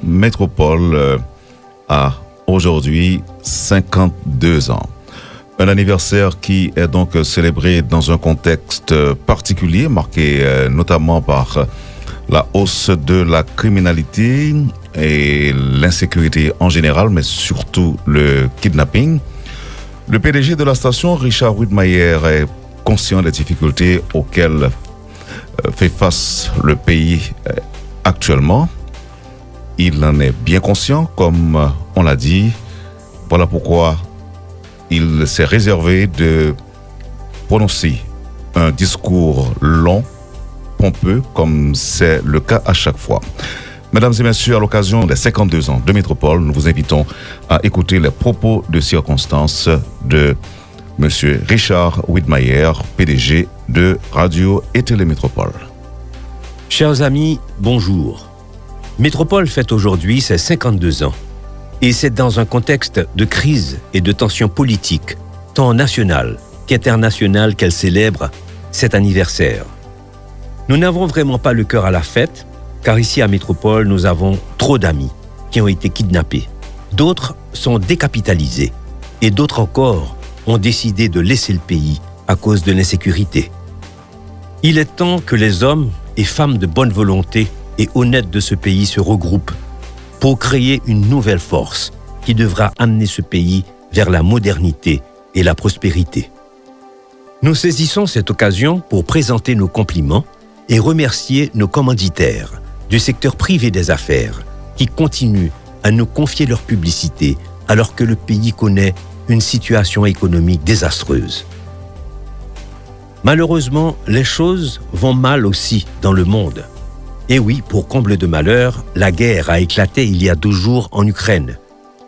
Métropole a aujourd'hui 52 ans. Un anniversaire qui est donc célébré dans un contexte particulier, marqué notamment par la hausse de la criminalité et l'insécurité en général, mais surtout le kidnapping. Le PDG de la station, Richard Widmayer, est conscient des difficultés auxquelles fait face le pays actuellement. Il en est bien conscient, comme on l'a dit. Voilà pourquoi il s'est réservé de prononcer un discours long, pompeux, comme c'est le cas à chaque fois. Mesdames et messieurs, à l'occasion des 52 ans de Métropole, nous vous invitons à écouter les propos de circonstance de M. Richard Widmayer, PDG de Radio et Télémétropole. Chers amis, bonjour. Métropole fête aujourd'hui ses 52 ans. Et c'est dans un contexte de crise et de tensions politiques, tant nationales qu'internationales, qu'elle célèbre cet anniversaire. Nous n'avons vraiment pas le cœur à la fête, car ici à Métropole, nous avons trop d'amis qui ont été kidnappés. D'autres sont décapitalisés et d'autres encore ont décidé de laisser le pays à cause de l'insécurité. Il est temps que les hommes et femmes de bonne volonté et honnêtes de ce pays se regroupent pour créer une nouvelle force qui devra amener ce pays vers la modernité et la prospérité. Nous saisissons cette occasion pour présenter nos compliments et remercier nos commanditaires du secteur privé des affaires qui continuent à nous confier leur publicité alors que le pays connaît une situation économique désastreuse. Malheureusement, les choses vont mal aussi dans le monde. Et oui, pour comble de malheur, la guerre a éclaté il y a 12 jours en Ukraine.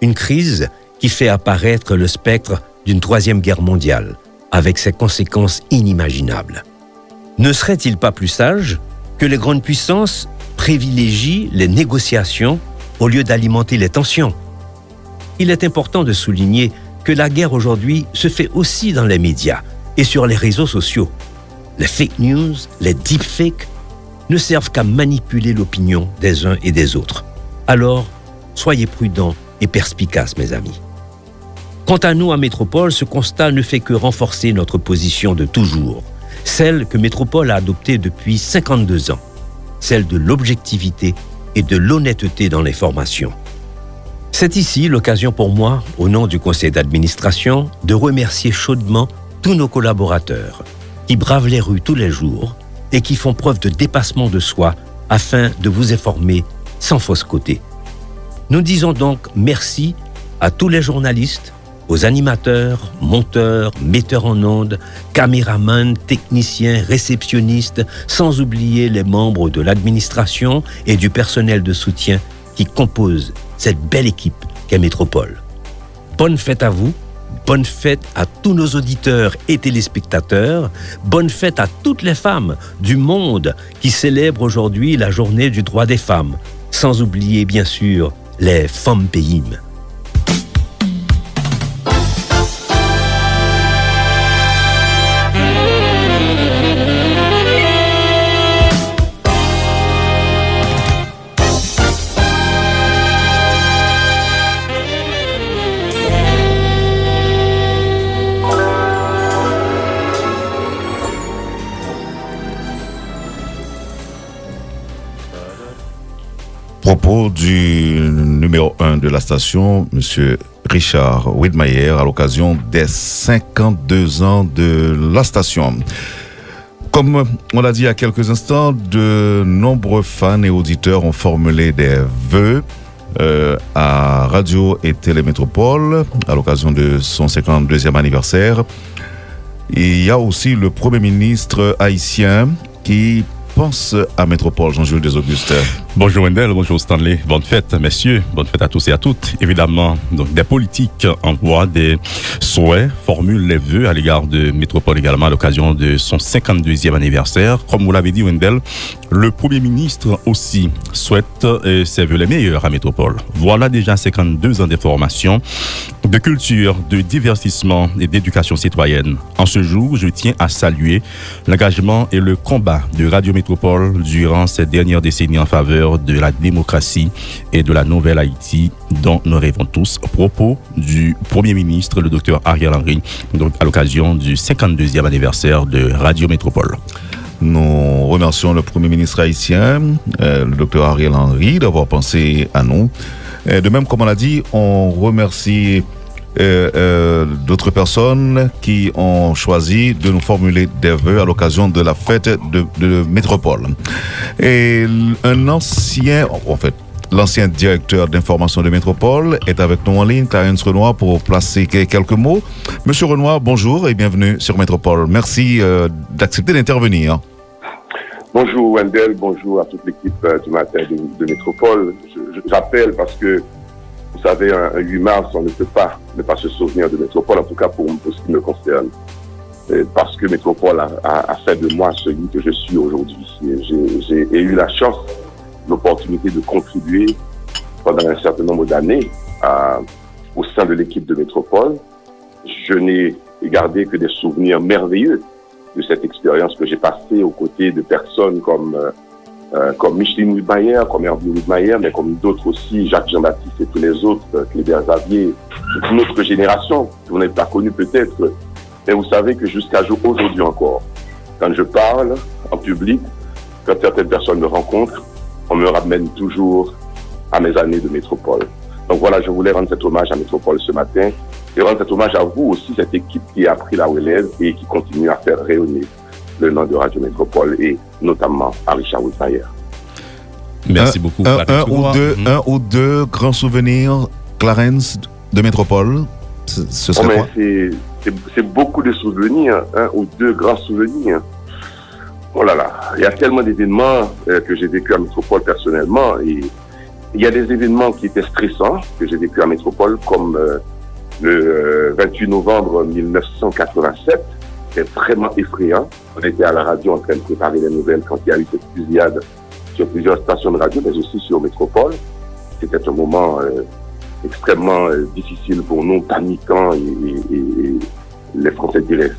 Une crise qui fait apparaître le spectre d'une troisième guerre mondiale, avec ses conséquences inimaginables. Ne serait-il pas plus sage que les grandes puissances privilégient les négociations au lieu d'alimenter les tensions? Il est important de souligner que la guerre aujourd'hui se fait aussi dans les médias et sur les réseaux sociaux. Les fake news, les deepfakes, ne servent qu'à manipuler l'opinion des uns et des autres. Alors, soyez prudents et perspicaces, mes amis. Quant à nous, à Métropole, ce constat ne fait que renforcer notre position de toujours, celle que Métropole a adoptée depuis 52 ans, celle de l'objectivité et de l'honnêteté dans les formations. C'est ici l'occasion pour moi, au nom du conseil d'administration, de remercier chaudement tous nos collaborateurs qui bravent les rues tous les jours et qui font preuve de dépassement de soi afin de vous informer sans fausse côté. Nous disons donc merci à tous les journalistes, aux animateurs, monteurs, metteurs en ondes, caméramans, techniciens, réceptionnistes, sans oublier les membres de l'administration et du personnel de soutien qui composent cette belle équipe qu'est Métropole. Bonne fête à vous. Bonne fête à tous nos auditeurs et téléspectateurs. Bonne fête à toutes les femmes du monde qui célèbrent aujourd'hui la journée du droit des femmes. Sans oublier, bien sûr, les femmes pays. Propos du numéro 1 de la station, M. Richard Widmayer, à l'occasion des 52 ans de la station. Comme on l'a dit il y a quelques instants, de nombreux fans et auditeurs ont formulé des vœux à Radio et Télémétropole à l'occasion de son 52e anniversaire. Et il y a aussi le Premier ministre haïtien qui pense à Métropole, Jean-Jules Desaugustes. Bonjour Wendell, bonjour Stanley, bonne fête messieurs, bonne fête à tous et à toutes. Évidemment, donc des politiques envoient des souhaits, formulent les vœux à l'égard de Métropole également à l'occasion de son 52e anniversaire. Comme vous l'avez dit Wendell, le Premier ministre aussi souhaite ses vœux les meilleurs à Métropole. Voilà déjà 52 ans de formation. de culture, de divertissement et d'éducation citoyenne. En ce jour, je tiens à saluer l'engagement et le combat de Radio Métropole durant ces dernières décennies en faveur de la démocratie et de la nouvelle Haïti dont nous rêvons tous. Propos du Premier ministre, le Dr Ariel Henry, donc à l'occasion du 52e anniversaire de Radio Métropole. Nous remercions le Premier ministre haïtien, le Dr Ariel Henry, d'avoir pensé à nous. De même, comme on l'a dit, on remercie d'autres personnes qui ont choisi de nous formuler des vœux à l'occasion de la fête de Métropole. Et l'ancien directeur d'information de Métropole est avec nous en ligne, Clarence Renoir, pour placer quelques mots. Monsieur Renoir, bonjour et bienvenue sur Métropole. Merci d'accepter d'intervenir. Bonjour Wendell, bonjour à toute l'équipe du matin de Métropole. Je rappelle parce que, vous savez, un 8 mars, on ne peut pas ne pas se souvenir de Métropole, en tout cas pour ce qui me concerne. Parce que Métropole a fait de moi celui que je suis aujourd'hui. J'ai eu la chance, l'opportunité de contribuer pendant un certain nombre d'années au sein de l'équipe de Métropole. Je n'ai gardé que des souvenirs merveilleux de cette expérience que j'ai passée aux côtés de personnes comme Micheline Widmayer, comme Hervé Widmayer, mais comme d'autres aussi, Jacques Jean-Baptiste et tous les autres, Cléber Xavier, toute une autre génération que vous n'avez pas connue peut-être. Mais vous savez que jusqu'à aujourd'hui encore, quand je parle en public, quand certaines personnes me rencontrent, on me ramène toujours à mes années de Métropole. Donc voilà, je voulais rendre cet hommage à Métropole ce matin et rendre cet hommage à vous aussi, cette équipe qui a pris la relève et qui continue à faire rayonner le nom de Radio Métropole et notamment à Richard Widmayer. Merci beaucoup. Un ou deux grands souvenirs, Clarence, de Métropole, ce serait quoi? C'est beaucoup de souvenirs, un ou deux grands souvenirs. Oh là là, il y a tellement d'événements que j'ai vécu à Métropole personnellement et il y a des événements qui étaient stressants que j'ai vécu à Métropole comme le 28 novembre 1987. C'était vraiment effrayant. On était à la radio en train de préparer les nouvelles quand il y a eu cette fusillade sur plusieurs stations de radio, mais aussi sur Métropole. C'était un moment extrêmement difficile pour nous, paniquant et les Français diraient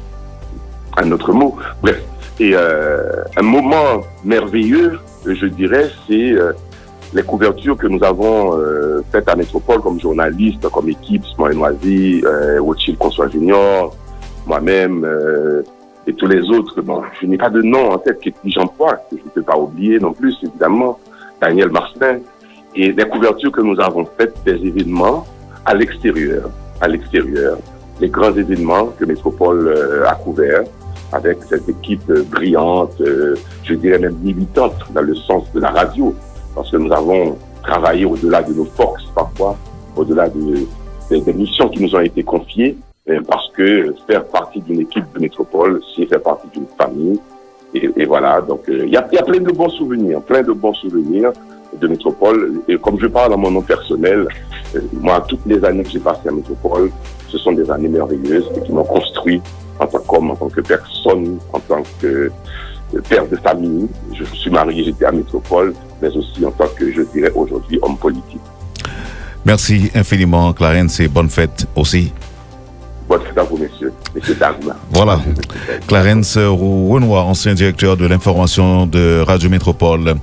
un autre mot. Bref, et un moment merveilleux, je dirais, c'est les couvertures que nous avons faites à Métropole comme journaliste, comme équipe, Smoy Noisy, Rothschild Consoir Junior, moi-même et tous les autres. Bon, je n'ai pas de nom en tête qui j'emploie, que je ne peux pas oublier non plus, évidemment, Daniel Marcelin, et les couvertures que nous avons faites des événements à l'extérieur, les grands événements que Métropole a couverts, avec cette équipe brillante, je dirais même militante dans le sens de la radio, parce que nous avons travaillé au-delà de nos forces parfois, au-delà des missions qui nous ont été confiées, parce que faire partie d'une équipe de Métropole, c'est faire partie d'une famille. Et voilà, donc il y a plein de bons souvenirs de Métropole. Et comme je parle à mon nom personnel, moi, toutes les années que j'ai passées à Métropole, ce sont des années merveilleuses et qui m'ont construit en tant qu'homme, en tant que personne, en tant que père de famille. Je suis marié, j'étais à Métropole, mais aussi en tant que, je dirais aujourd'hui, homme politique. Merci infiniment, Clarence, et bonne fête aussi. Bonne fête à vous, messieurs dames. Voilà, Clarence Renoir, ancien directeur de l'information de Radio Métropole.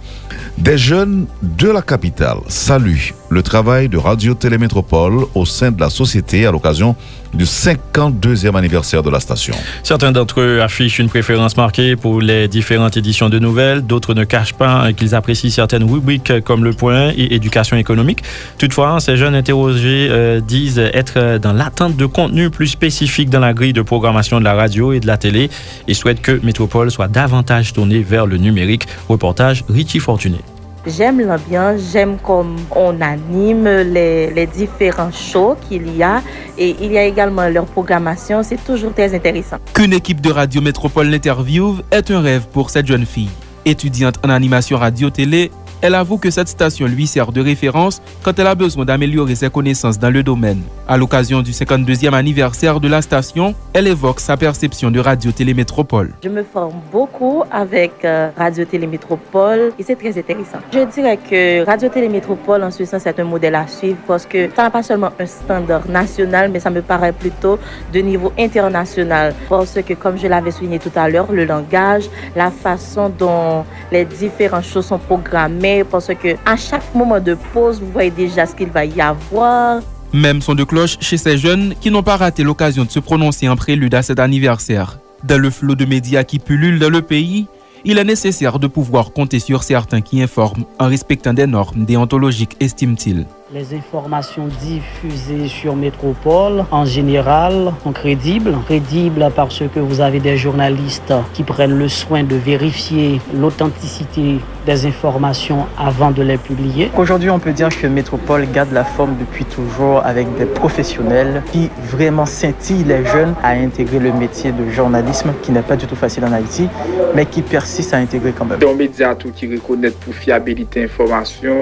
Des jeunes de la capitale saluent le travail de Radio-Télé Métropole au sein de la société à l'occasion du 52e anniversaire de la station. Certains d'entre eux affichent une préférence marquée pour les différentes éditions de nouvelles. D'autres ne cachent pas qu'ils apprécient certaines rubriques comme Le Point et Éducation économique. Toutefois, ces jeunes interrogés disent être dans l'attente de contenu plus spécifique dans la grille de programmation de la radio et de la télé et souhaitent que Métropole soit davantage tournée vers le numérique. Reportage Richie Fortuné. J'aime l'ambiance, j'aime comme on anime les différents shows qu'il y a et il y a également leur programmation, c'est toujours très intéressant. Qu'une équipe de Radio Métropole l'interviewe est un rêve pour cette jeune fille. Étudiante en animation radio-télé, Elle avoue que cette station lui sert de référence quand elle a besoin d'améliorer ses connaissances dans le domaine. À l'occasion du 52e anniversaire de la station, elle évoque sa perception de Radio Télémétropole. Je me forme beaucoup avec Radio Télémétropole et c'est très intéressant. Je dirais que Radio Télémétropole, en ce sens, c'est un modèle à suivre parce que ça n'a pas seulement un standard national, mais ça me paraît plutôt de niveau international. Parce que, comme je l'avais souligné tout à l'heure, le langage, la façon dont les différentes choses sont programmées, parce que à chaque moment de pause, vous voyez déjà ce qu'il va y avoir. Même son de cloche chez ces jeunes qui n'ont pas raté l'occasion de se prononcer en prélude à cet anniversaire. Dans le flot de médias qui pullulent dans le pays, il est nécessaire de pouvoir compter sur certains qui informent en respectant des normes déontologiques, estime-t-il. Les informations diffusées sur Métropole, en général, sont crédibles. Crédibles parce que vous avez des journalistes qui prennent le soin de vérifier l'authenticité des informations avant de les publier. Aujourd'hui, on peut dire que Métropole garde la forme depuis toujours avec des professionnels qui vraiment scintillent les jeunes à intégrer le métier de journalisme qui n'est pas du tout facile en Haïti, mais qui persiste à intégrer quand même. C'est un média qui reconnaît pour fiabilité information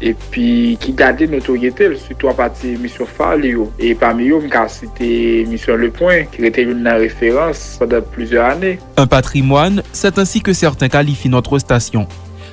et puis qui garde notoriété, surtout à partir de mission phare. Et parmi eux, c'était mission Le Point, qui était une référence pendant plusieurs années. Un patrimoine, c'est ainsi que certains qualifient notre station.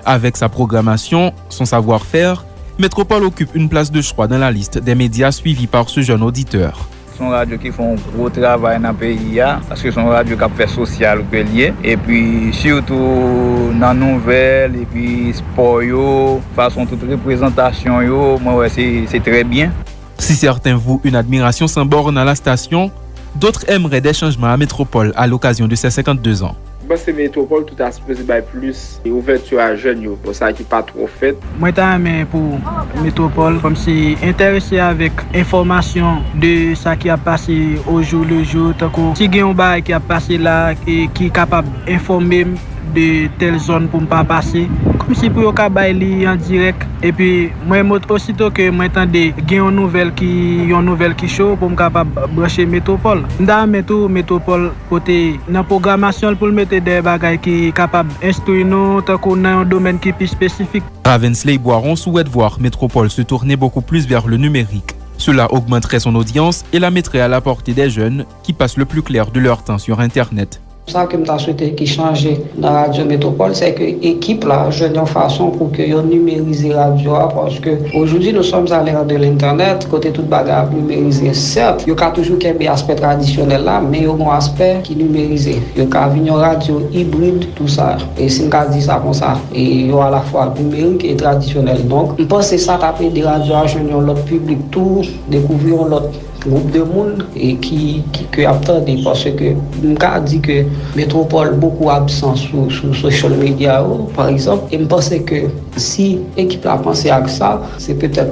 Avec sa programmation, son savoir-faire, Métropole occupe une place de choix dans la liste des médias suivis par ce jeune auditeur. Son radio qui font un gros travail dans le pays, parce que son radio qui fait social lié. Et puis surtout dans les nouvelles, et puis sport, façon toute représentation, moi c'est très bien. Si certains vouent une admiration sans borne à la station, d'autres aimeraient des changements à Métropole à l'occasion de ses 52 ans. C'est Métropole tout à fait plus ouverture à jeunes, pour ça qui n'est pas trop fait. Moi, je pour Métropole, comme si intéressé avec information de ce qui a passé au jour le jour. Si il y a un bail qui a passé là et qui est capable d'informer de telle zone pour ne pas passer, comme si pour le en direct. Et puis, moi, aussitôt que moi, j'entendais qu'il y a une nouvelle qui chaud pour me capable brancher Métropole. Dans Métropole, côté dans la programmation pour mettre des bagages qui sont capables d'instruire nous dans un domaine qui est plus spécifique. Ravensley Boiron souhaite voir Métropole se tourner beaucoup plus vers le numérique. Cela augmenterait son audience et la mettrait à la portée des jeunes qui passent le plus clair de leur temps sur Internet. Ça que je souhaité qui change dans la Radio Métropole, c'est que l'équipe là, je une façon pour que vous numérisez la radio, parce que aujourd'hui nous sommes à l'ère de l'internet, côté toute bagarre numérisée. Certes, il y a toujours quelques aspects traditionnels là, mais il y a un aspect qui est numérisé. Il y a une radio hybride, tout ça. Et si on dit ça comme ça, et il y a à la fois numérique et traditionnel. Donc, je pense que ça taper des radios à l'autre public, tout découvrir l'autre groupe de monde et qui attendent, parce que je dis que Métropole beaucoup absent sur social media par exemple, et je pense que si l'équipe a pensé à ça, c'est peut-être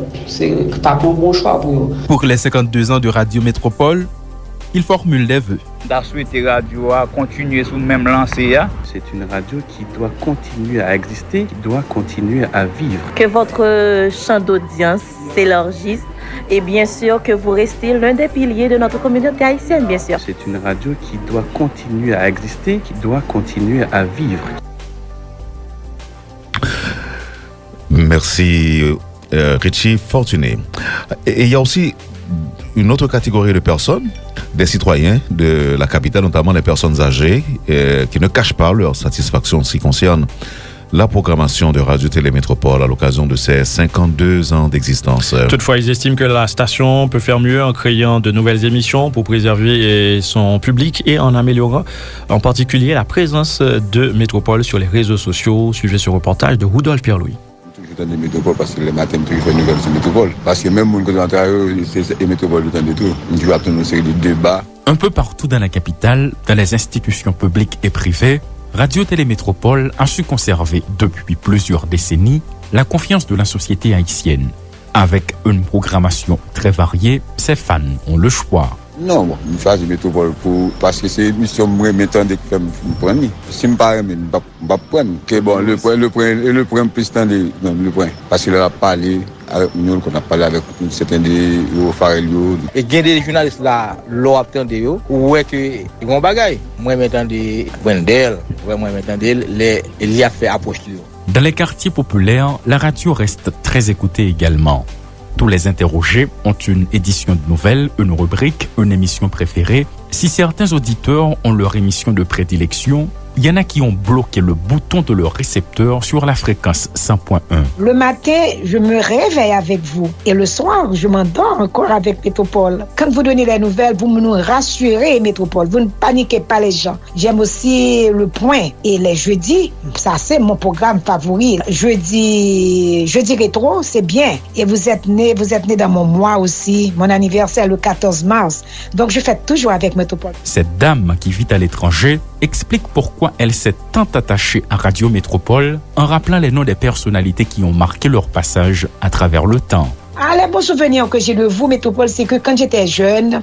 un bon choix pour eux. Pour les 52 ans de Radio Métropole, il formule des vœux. La suite radio a continué sous le même lancé. C'est une radio qui doit continuer à exister, qui doit continuer à vivre. Que votre champ d'audience s'élargisse et bien sûr que vous restez l'un des piliers de notre communauté haïtienne, bien sûr. C'est une radio qui doit continuer à exister, qui doit continuer à vivre. Merci Richie Fortuné. Et il y a aussi une autre catégorie de personnes, des citoyens de la capitale, notamment les personnes âgées, qui ne cachent pas leur satisfaction en ce qui concerne la programmation de Radio Télémétropole à l'occasion de ses 52 ans d'existence. Toutefois, ils estiment que la station peut faire mieux en créant de nouvelles émissions pour préserver son public et en améliorant en particulier la présence de Métropole sur les réseaux sociaux. Suivez ce reportage de Rudolf Pierre-Louis. Toujours dans Métropole parce que le matin, je fais une nouvelle sur Métropole. Parce que même quand on travaille, c'est Métropole tout le temps de tout. Je vais attendre une série de débats. Un peu partout dans la capitale, dans les institutions publiques et privées, Radio Télémétropole a su conserver depuis plusieurs décennies la confiance de la société haïtienne. Avec une programmation très variée, ses fans ont le choix. Non, je choisis Métropole parce que c'est une mission que je m'attendais que je prenne. Si je ne prends pas, je ne vais pas prendre. Le point plus tendre, le point. Parce qu'il a parlé avec nous, qu'on a parlé avec certains des Farelio. Et il y a des journalistes là, l'ont attendu, ou est que ils vont bagaille. Moi, je m'attendais Wendell, moi, je m'attendais, il y a fait approche. Dans les quartiers populaires, la radio reste très écoutée également. Tous les interrogés ont une édition de nouvelles, une rubrique, une émission préférée. Si certains auditeurs ont leur émission de prédilection, il y en a qui ont bloqué le bouton de leur récepteur sur la fréquence 100.1. Le matin, je me réveille avec vous. Et le soir, je m'endors encore avec Métropole. Quand vous donnez les nouvelles, vous nous rassurez, Métropole. Vous ne paniquez pas les gens. J'aime aussi le point. Et les jeudis, ça c'est mon programme favori. Jeudi rétro, c'est bien. Et vous êtes né dans mon mois aussi. Mon anniversaire le 14 mars. Donc je fête toujours avec Métropole. Cette dame qui vit à l'étranger explique pourquoi elle s'est tant attachée à Radio Métropole en rappelant les noms des personnalités qui ont marqué leur passage à travers le temps. Les bons souvenirs que j'ai de vous, Métropole, c'est que quand j'étais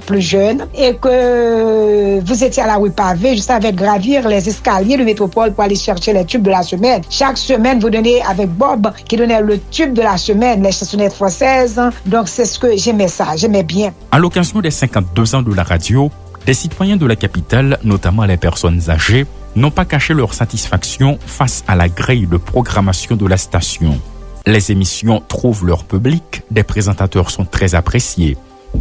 plus jeune, et que vous étiez à la rue Pavée, je savais gravir les escaliers de Métropole pour aller chercher les tubes de la semaine. Chaque semaine, vous donnez avec Bob, qui donnait le tube de la semaine, les chansonnettes françaises. Donc, c'est ce que j'aimais bien. À l'occasion des 52 ans de la radio, des citoyens de la capitale, notamment les personnes âgées, n'ont pas caché leur satisfaction face à la grille de programmation de la station. Les émissions trouvent leur public, des présentateurs sont très appréciés.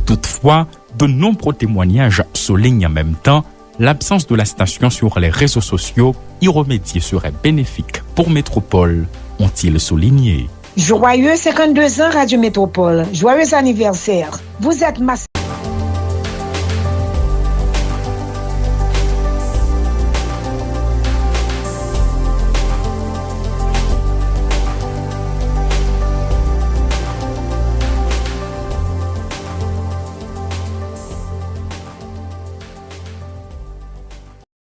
Toutefois, de nombreux témoignages soulignent en même temps l'absence de la station sur les réseaux sociaux. Y remédier serait bénéfique pour Métropole, ont-ils souligné. Joyeux 52 ans Radio Métropole, joyeux anniversaire. Vous êtes